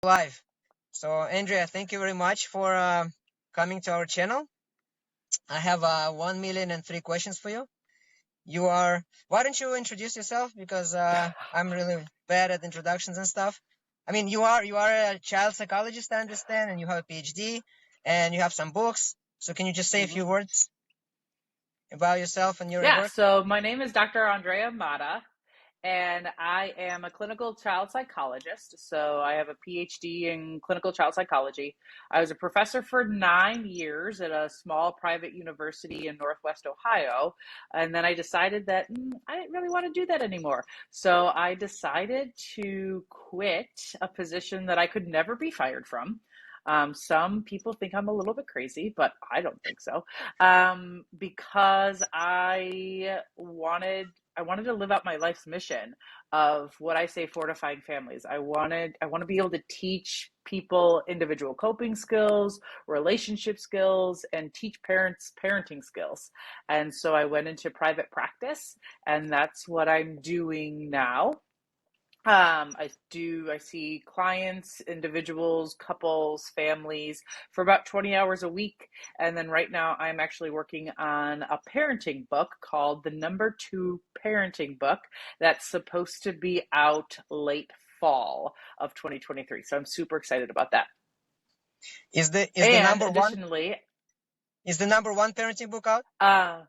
Live. So, Andrea, thank you very much for coming to our channel. I have 1,000,003 questions for you. Why don't you introduce yourself? Because I'm really bad at introductions and stuff. I mean, you are a child psychologist, I understand, and you have a PhD, and you have some books. So, can you just say a few hmm words about yourself and your Yeah, work? so my name is Dr. Andrea Mata, and I am a clinical child psychologist. So I have a PhD in clinical child psychology. I was a professor for 9 years at a small private university in Northwest Ohio. And then I decided that I didn't really want to do that anymore. So I decided to quit a position that I could never be fired from. Some people think I'm a little bit crazy, but I don't think so. Because I wanted to live out my life's mission of what I say fortifying families. I want to be able to teach people individual coping skills, relationship skills, and teach parents parenting skills. And so I went into private practice, and that's what I'm doing now. I see clients, individuals, couples, families for about 20 hours a week. And then right now I'm actually working on a parenting book called The Number Two Parenting Book that's supposed to be out late fall of 2023. So I'm super excited about that. Is the And number one additionally, is the number one parenting book out? uh,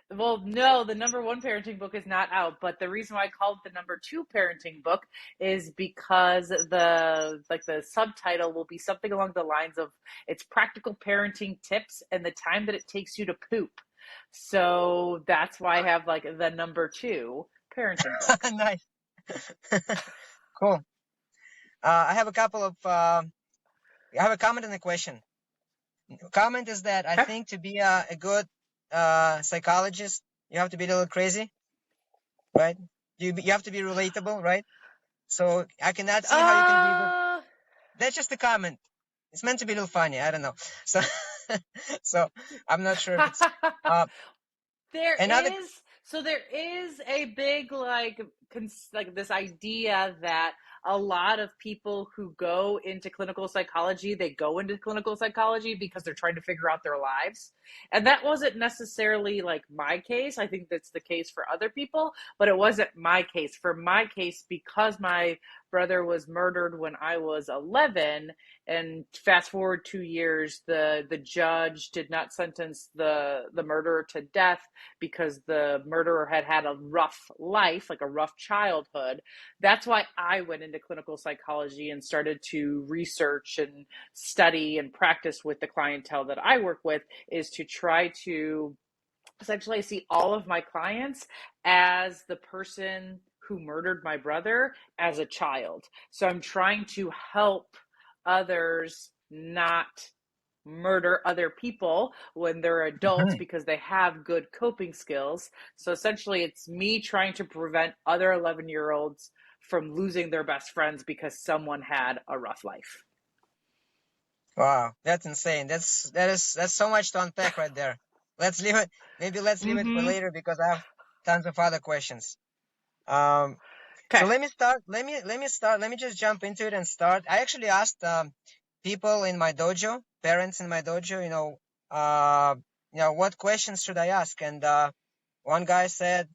Well, no, the number one parenting book is not out, but the reason why I called it the number two parenting book is because the subtitle will be something along the lines of it's practical parenting tips and the time that it takes you to poop. So that's why I have like the number two parenting book. Nice. Cool. I have a couple of. I have a comment and a question. Comment is that I Okay. think to be a good psychologist, you have to be a little crazy, right? You have to be relatable, right? So I cannot see how you can be a good. Uh, That's just a comment. It's meant to be a little funny. I don't know. So, so I'm not sure if it's uh There another. is there is a big like this idea that a lot of people who go into clinical psychology, they go into clinical psychology because they're trying to figure out their lives. And that wasn't necessarily like my case. I think that's the case for other people, but it wasn't my case. For my case, because my brother was murdered when I was 11, and fast forward 2 years, the judge did not sentence the murderer to death because the murderer had had a rough life, like a rough childhood. That's why I went into clinical psychology and started to research and study and practice with the clientele that I work with, is to try to essentially see all of my clients as the person who murdered my brother as a child. So I'm trying to help others not murder other people when they're adults Mhm. because they have good coping skills. So essentially, it's me trying to prevent other 11-year-olds from losing their best friends because someone had a rough life. Wow, that's insane. That's so much to unpack right there. Let's leave it. Maybe let's leave it for Mm-hmm. later because I have tons of other questions. Um, so Okay. let me start. Let me start. Let me just jump into it and start. I actually asked people in my dojo, parents in my dojo, what questions should I ask? And one guy said,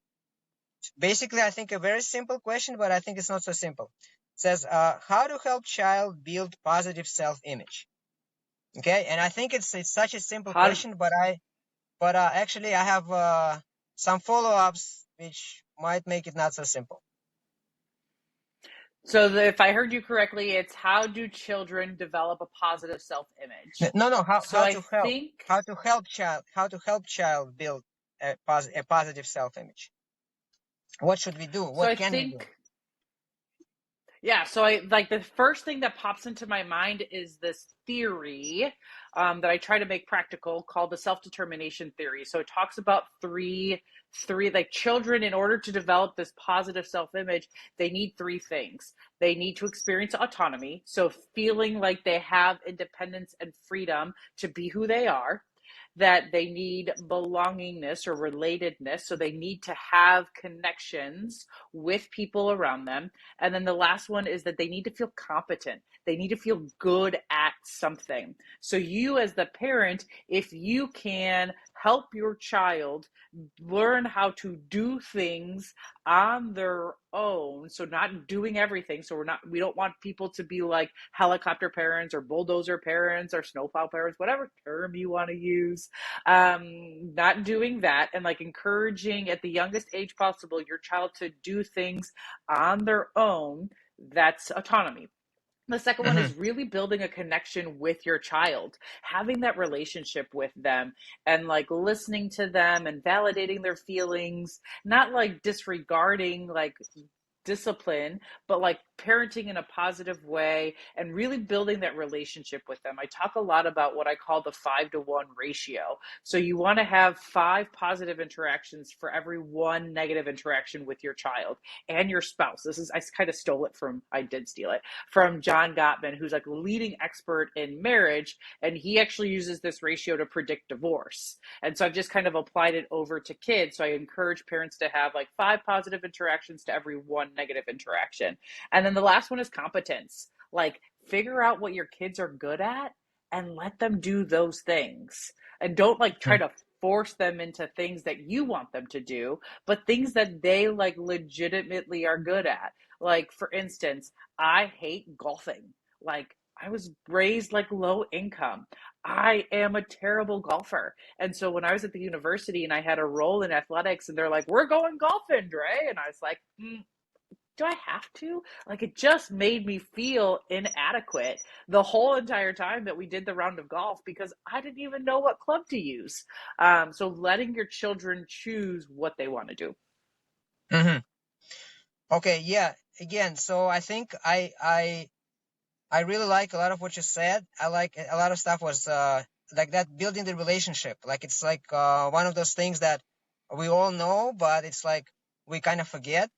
basically, I think a very simple question, but I think it's not so simple. It says, how to help child build positive self-image? Okay, and I think it's such a simple How question, but actually I have some follow-ups which might make it not so simple. So if I heard you correctly, it's how do children develop a positive self-image? No, no, So I think, how to help child build a positive self-image. What should we do? so What I can we do? think, yeah. So I like the first thing that pops into my mind is this theory that I try to make practical called the self-determination theory. So it talks about three like children in order to develop this positive self-image, they need three things. They need to experience autonomy, so feeling like they have independence and freedom to be who they are. that they need belongingness or relatedness. So they need to have connections with people around them. And then the last one is that they need to feel competent. They need to feel good at something. So you, as the parent, if you can help your child learn how to do things on their own, so not doing everything, so we don't want people to be like helicopter parents or bulldozer parents or snowplow parents, whatever term you want to use. Not doing that, and like encouraging at the youngest age possible your child to do things on their own. That's autonomy. The second one Hmm. is really building a connection with your child, having that relationship with them and like listening to them and validating their feelings, not like disregarding like discipline, but like parenting in a positive way and really building that relationship with them. I talk a lot about what I call the 5-to-1 ratio. So you want to have 5 positive interactions for every 1 negative interaction with your child and your spouse. This is, I kind of stole it from, I did steal it from John Gottman, who's like a leading expert in marriage. And he actually uses this ratio to predict divorce. And so I've just kind of applied it over to kids. So I encourage parents to have like 5 positive interactions to every 1 negative interaction. And then the last one is competence. Like figure out what your kids are good at and let them do those things. And don't like try to force them into things that you want them to do, but things that they like legitimately are good at. Like for instance, I hate golfing. Like I was raised like low income. I am a terrible golfer. And so when I was at the university and I had a role in athletics and they're like, we're going golfing, Dre. And I was like, do I have to? Like, it just made me feel inadequate the whole entire time that we did the round of golf because I didn't even know what club to use. So letting your children choose what they want to do. Hmm. Okay, yeah. Again, so I think I really like a lot of what you said. I like a lot of stuff was like that building the relationship. Like it's like one of those things that we all know, but it's like we kind of forget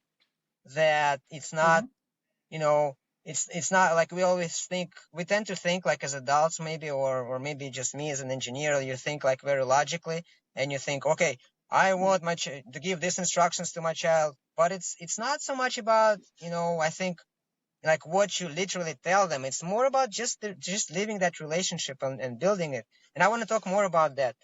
that it's not, Mm-hmm, you know, it's not like we always think. We tend to think like as adults maybe, or maybe just me as an engineer, you think like very logically, and you think, okay, I want my to give these instructions to my child, but it's not so much about, I think like what you literally tell them. It's more about just living that relationship and building it. And I want to talk more about that.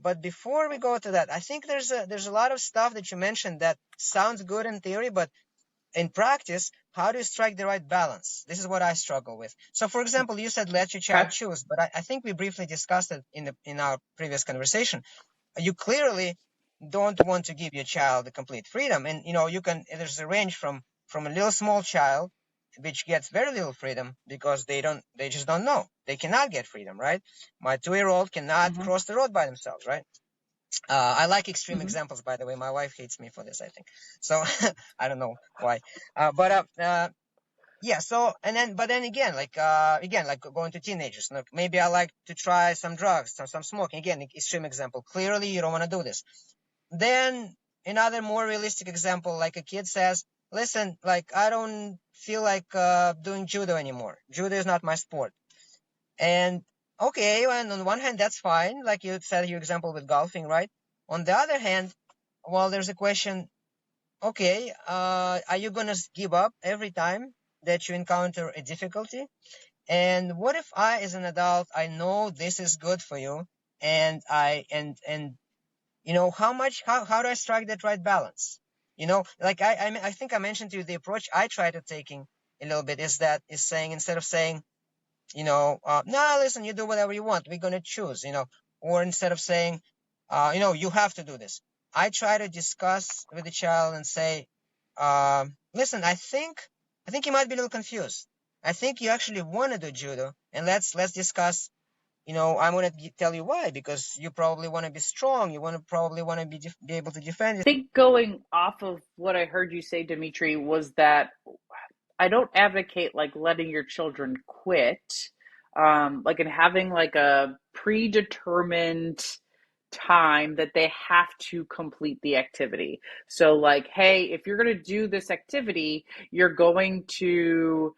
But before we go to that, I think there's a lot of stuff that you mentioned that sounds good in theory, but in practice, how do you strike the right balance? This is what I struggle with. So, for example, you said let your child okay. choose, but I think we briefly discussed it in our previous conversation. You clearly don't want to give your child the complete freedom, and there's a range from a little small child which gets very little freedom because they just don't know, they cannot get freedom, right? My 2-year-old cannot Mm-hmm, cross the road by themselves, right? I like extreme mm-hmm, examples, by the way. My wife hates me for this, I think. So I don't know why. But yeah. So but then again, like going to teenagers. Look, maybe I like to try some drugs, some smoking. Again, extreme example. Clearly, you don't want to do this. Then another more realistic example, like a kid says, "Listen, like I don't feel like doing judo anymore. Judo is not my sport." And okay, and on one hand, that's fine, like you said, your example with golfing, right? On the other hand, well, there's a question. Okay, are you gonna give up every time that you encounter a difficulty? And what if I, as an adult, I know this is good for you, and how do I strike that right balance? Like I think I mentioned to you the approach I try to taking a little bit is saying, instead of saying, no, listen, you do whatever you want. We're going to choose, or instead of saying, you have to do this. I try to discuss with the child and say, listen, I think you might be a little confused. I think you actually want to do judo, and let's discuss. I'm going to tell you why, because you probably want to be strong. You probably want to be able to defend I think going off of what I heard you say, Dimitri, was that I don't advocate like letting your children quit, like and having like a predetermined time that they have to complete the activity. So like, hey, if you're going to do this activity, you're going to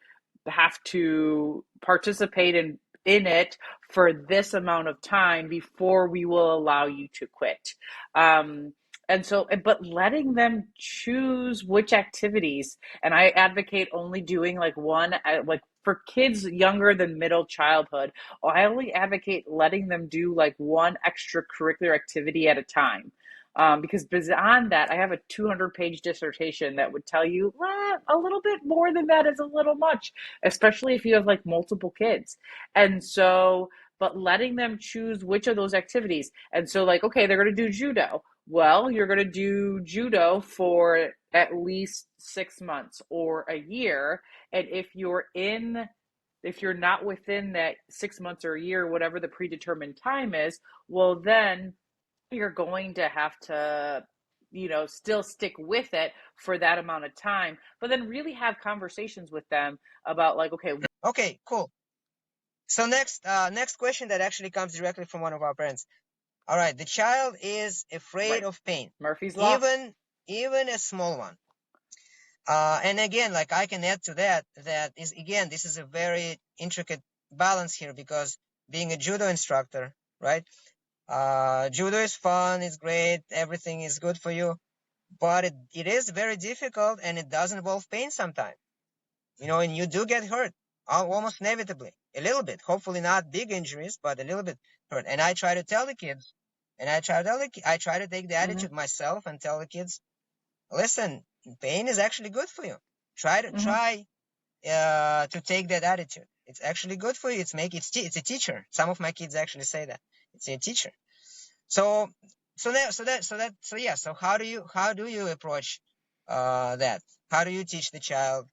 have to participate in in it for this amount of time before we will allow you to quit. Um, and so, but letting them choose which activities, and I advocate only doing like one, like for kids younger than middle childhood, I only advocate letting them do like one extracurricular activity at a time. Because beyond that, I have a 200-page dissertation that would tell you a little bit more than that is a little much, especially if you have like multiple kids. And so, but letting them choose which of those activities. And so, like, okay, they're going to do judo. Well, you're going to do judo for at least 6 months or a year. And if you're not within that 6 months or a year, whatever the predetermined time is, well, then you're going to have to, still stick with it for that amount of time, but then really have conversations with them about like, okay. Okay, cool. So next question that actually comes directly from one of our parents. All right, the child is afraid Right. of pain, Murphy's Law. even a small one. And again, like I can add to that, this is a very intricate balance here, because being a judo instructor, right? Judo is fun, it's great, everything is good for you, but it is very difficult, and it does involve pain sometimes, and you do get hurt almost inevitably, a little bit, hopefully not big injuries, but a little bit hurt. And I try to tell the kids, I try to take the Mm-hmm. attitude myself and tell the kids, listen, pain is actually good for you. Try to take that attitude. It's actually good for you. It's a teacher. Some of my kids actually say that it's a teacher. So yeah. So how do you approach that? How do you teach the child,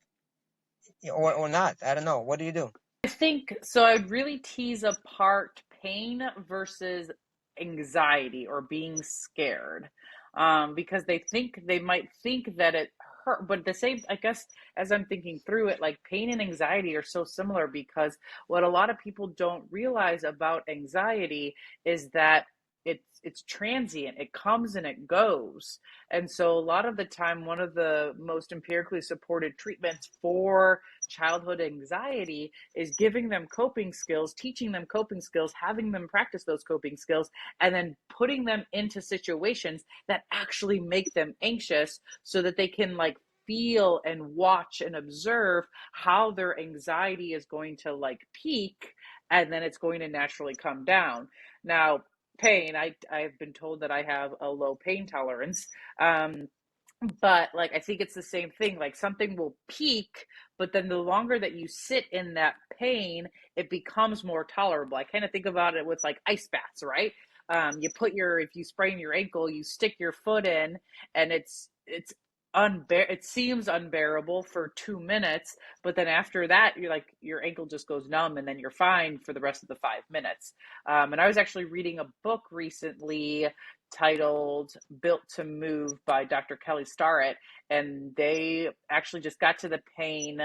or not? I don't know. What do you do? I think so. I'd really tease apart pain versus anxiety or being scared, because they might think that it hurt, but the same. I guess as I'm thinking through it, like pain and anxiety are so similar, because what a lot of people don't realize about anxiety is that it's transient. It comes and it goes. And so a lot of the time, one of the most empirically supported treatments for childhood anxiety is giving them coping skills, teaching them coping skills, having them practice those coping skills, and then putting them into situations that actually make them anxious so that they can like feel and watch and observe how their anxiety is going to like peak, and then it's going to naturally come down. Now, pain, I've been told that I have a low pain tolerance. But like I think it's the same thing, like something will peak, but then the longer that you sit in that pain, it becomes more tolerable. I kind of think about it with like ice baths, right? If you sprain your ankle, you stick your foot in, and it seems unbearable for 2 minutes, but then after that you're like your ankle just goes numb, and then you're fine for the rest of the 5 minutes. And I was actually reading a book recently titled Built to Move by Dr. Kelly Starrett, and they actually just got to the pain.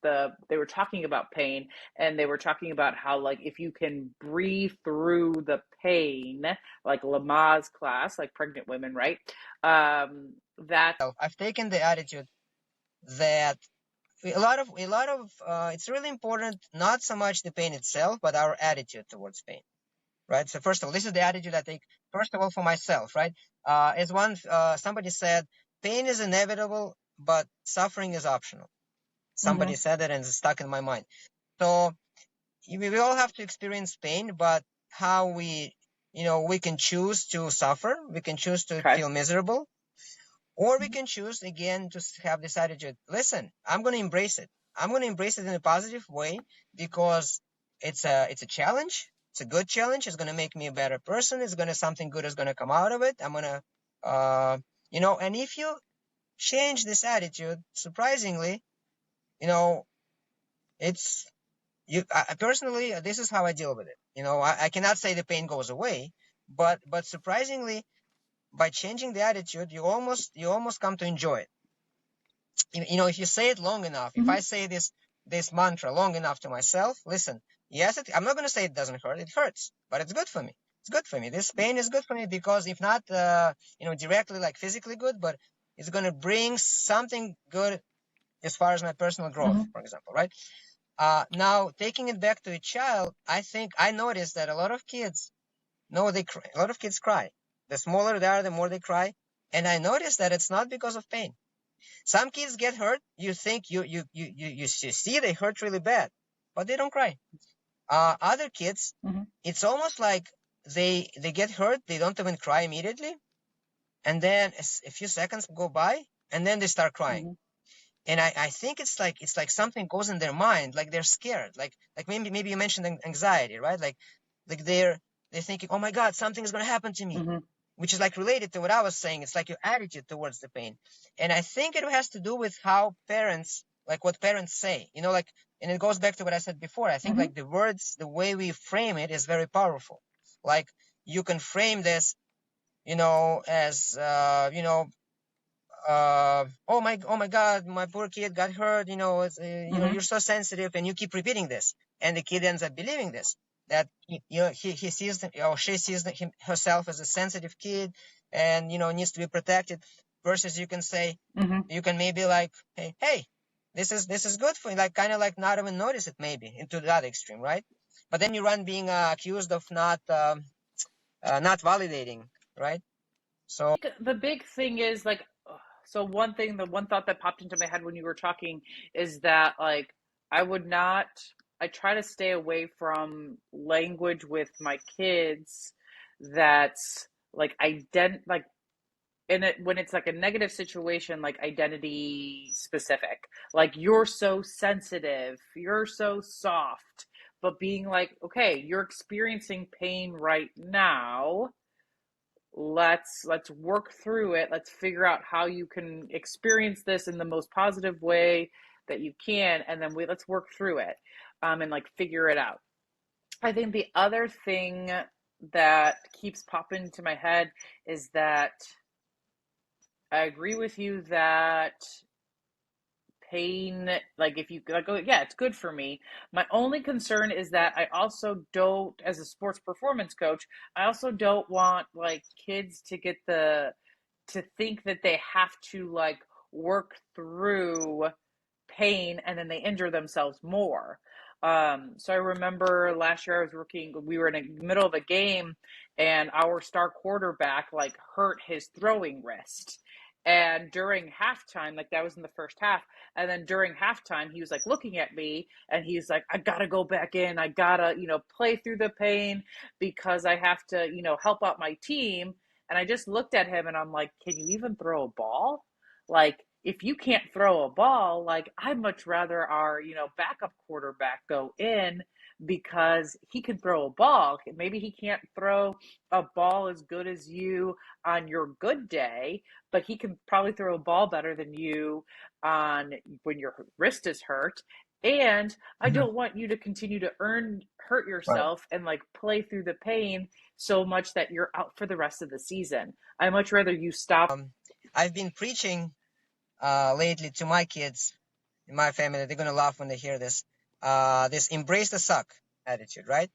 They were talking about pain, and they were talking about how like if you can breathe through the pain, like Lamaze class, like pregnant women, right? That I've taken the attitude that a lot of it's really important, not so much the pain itself, but our attitude towards pain, right? So first of all, this is the attitude I take, first of all, for myself, right? As somebody said, pain is inevitable, but suffering is optional. mm-hmm, Somebody said that, and it's stuck in my mind. So we all have to experience pain, but how we can choose to suffer, we can choose to okay. feel miserable, or we can choose again to have this attitude. Listen, I'm going to embrace it. I'm going to embrace it in a positive way, because it's a challenge. It's a good challenge. It's going to make me a better person. Something good is going to come out of it. I'm going to, and if you change this attitude, surprisingly, you know, it's I personally, this is how I deal with it. I cannot say the pain goes away, but surprisingly, by changing the attitude, you almost come to enjoy it. If you say it long enough, if Mm-hmm. I say this mantra long enough to myself, listen, yes, I'm not going to say it doesn't hurt. It hurts, but it's good for me. It's good for me. This pain is good for me, because if not, directly like physically good, but it's going to bring something good as far as my personal growth, Mm-hmm. for example, right? Now taking it back to a child, I think I noticed that a lot of kids, no, they cry. A lot of kids cry. The smaller they are, the more they cry. And I noticed that it's not because of pain. Some kids get hurt. You think you see they hurt really bad, but they don't cry. Other kids, Mm-hmm. it's almost like they get hurt. They don't even cry immediately, and then a few seconds go by, and then they start crying. Mm-hmm. And I think it's like something goes in their mind, like they're scared, like maybe you mentioned anxiety, right? Like they're thinking, oh my God, something is gonna happen to me, Mm-hmm. which is like related to what I was saying. It's like your attitude towards the pain, and I think it has to do with how parents, like what parents say, like, and it goes back to what I said before. I think Mm-hmm. like the words, the way we frame it is very powerful. Like you can frame this, as oh my God, my poor kid got hurt. Mm-hmm. You're so sensitive, and you keep repeating this, and the kid ends up believing this. That he sees or she sees herself as a sensitive kid, and needs to be protected. Versus you can say, Mm-hmm. you can maybe like, hey, this is good for you, like kind of like not even notice it, maybe into that extreme, right? But then you run being accused of not validating, right? So. The big thing is like, so one thing, the one thought that popped into my head when you were talking is that like I would not, I try to stay away from language with my kids that's like like in it when it's like a negative situation, like identity specific, like you're so sensitive, you're so soft, but being like, okay, you're experiencing pain right now, let's work through it, let's figure out how you can experience this in the most positive way that you can, and then let's work through it, and like figure it out. I think the other thing that keeps popping into my head is that I agree with you that pain, like if you like, oh yeah, it's good for me. My only concern is that I also don't, as a sports performance coach, I also don't want like kids to get the to think that they have to like work through pain and then they injure themselves more. So I remember last year I was working, we were in the middle of a game and our star quarterback like hurt his throwing wrist. And during halftime, like that was in the first half, and then during halftime, he was like looking at me and he's like, I gotta go back in. I gotta, play through the pain because I have to, help out my team. And I just looked at him and I'm like, can you even throw a ball? Like, if you can't throw a ball, like, I'd much rather our, backup quarterback go in because he can throw a ball. Maybe he can't throw a ball as good as you on your good day, but he can probably throw a ball better than you on when your wrist is hurt. And I Mhm. don't want you to continue to hurt Right. yourself and like play through the pain so much that you're out for the rest of the season. I much rather you stop. I've been preaching lately to my kids in my family. They're gonna laugh when they hear this. This embrace the suck attitude, right?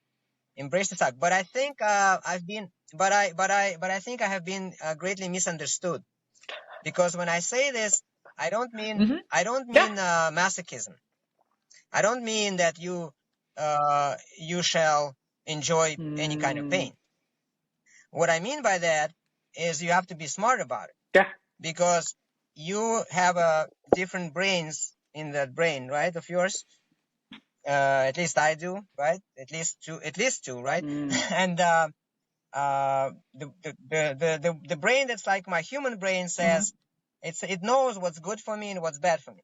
Embrace the suck. But I think I've been, but I think I have been greatly misunderstood, because when I say this, I don't mean Mm-hmm. I don't Yeah. mean masochism. I don't mean that you shall enjoy any kind of Mm, pain. What I mean by that is you have to be smart about it, yeah. because you have different brains in that brain, right, of yours. At least I do, right? At least two, right? Mm, And the brain that's like my human brain mm-hmm. says it knows what's good for me and what's bad for me.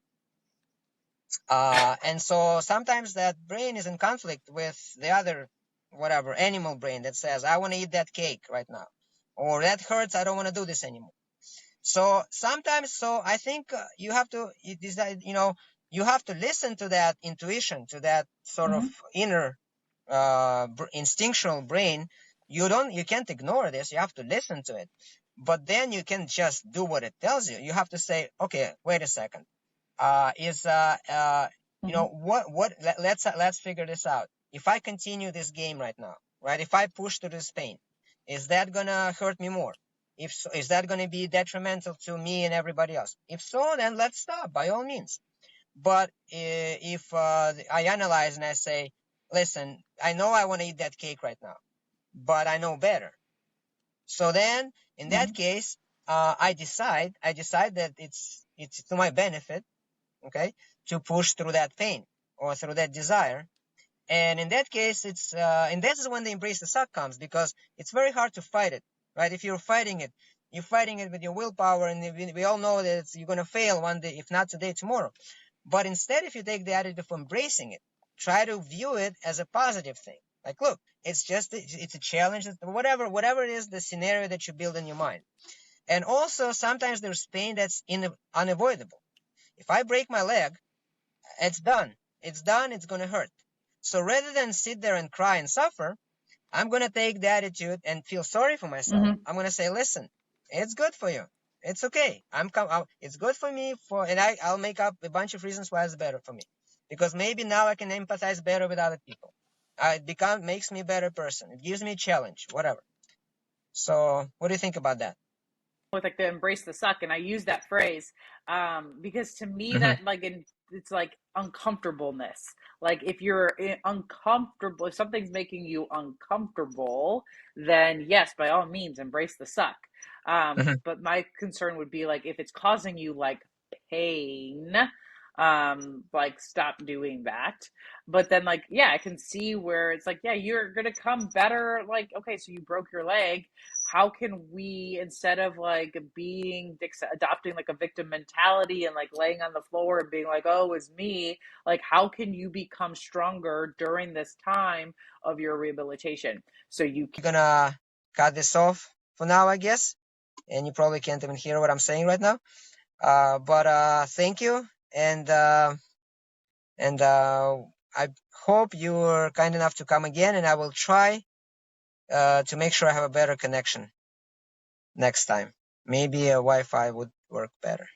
And so sometimes that brain is in conflict with the other, whatever, animal brain that says, I want to eat that cake right now, or that hurts, I don't want to do this anymore. So sometimes, I think you have to, you have to listen to that intuition, to that sort of Mm-hmm. inner, instinctual brain. You can't ignore this. You have to listen to it. But then you can just do what it tells you. You have to say, okay, wait a second. Is Mm-hmm. let's figure this out. If I continue this game right now, right? If I push to this pain, is that gonna hurt me more? If so, is that gonna be detrimental to me and everybody else? If so, then let's stop by all means. But if I analyze and I say, listen, I know I want to eat that cake right now, but I know better. So then, in that case, I decide that it's to my benefit, okay, to push through that pain or through that desire. And in that case, and this is when the embrace the suck comes, because it's very hard to fight it, right? If you're fighting it, with your willpower, and we all know that you're going to fail one day, if not today, tomorrow. But instead, if you take the attitude of embracing it, try to view it as a positive thing. Like, look, it's a challenge, whatever it is, the scenario that you build in your mind. And also, sometimes there's pain that's unavoidable. If I break my leg, it's done. It's done. It's going to hurt. So rather than sit there and cry and suffer, I'm going to take the attitude and feel sorry for myself. I'm going to say, listen, it's good for you. It's okay. It's good for me and I'll make up a bunch of reasons why it's better for me. Because maybe now I can empathize better with other people. It makes me a better person. It gives me a challenge, whatever. So what do you think about that? With like the embrace the suck, and I use that phrase because to me Mm-hmm. that it's like uncomfortableness. Like if you're uncomfortable, if something's making you uncomfortable, then yes, by all means embrace the suck. Mm-hmm. But my concern would be like if it's causing you like pain, like stop doing that. But then like yeah, I can see where it's like yeah, you're gonna come better. Like okay, so you broke your leg, how can we, instead of like adopting like a victim mentality and like laying on the floor and being like oh it's me, like how can you become stronger during this time of your rehabilitation so you We're gonna cut this off for now, I guess. And you probably can't even hear what I'm saying right now. But thank you, and I hope you are kind enough to come again, and I will try to make sure I have a better connection next time. Maybe a Wi-Fi would work better.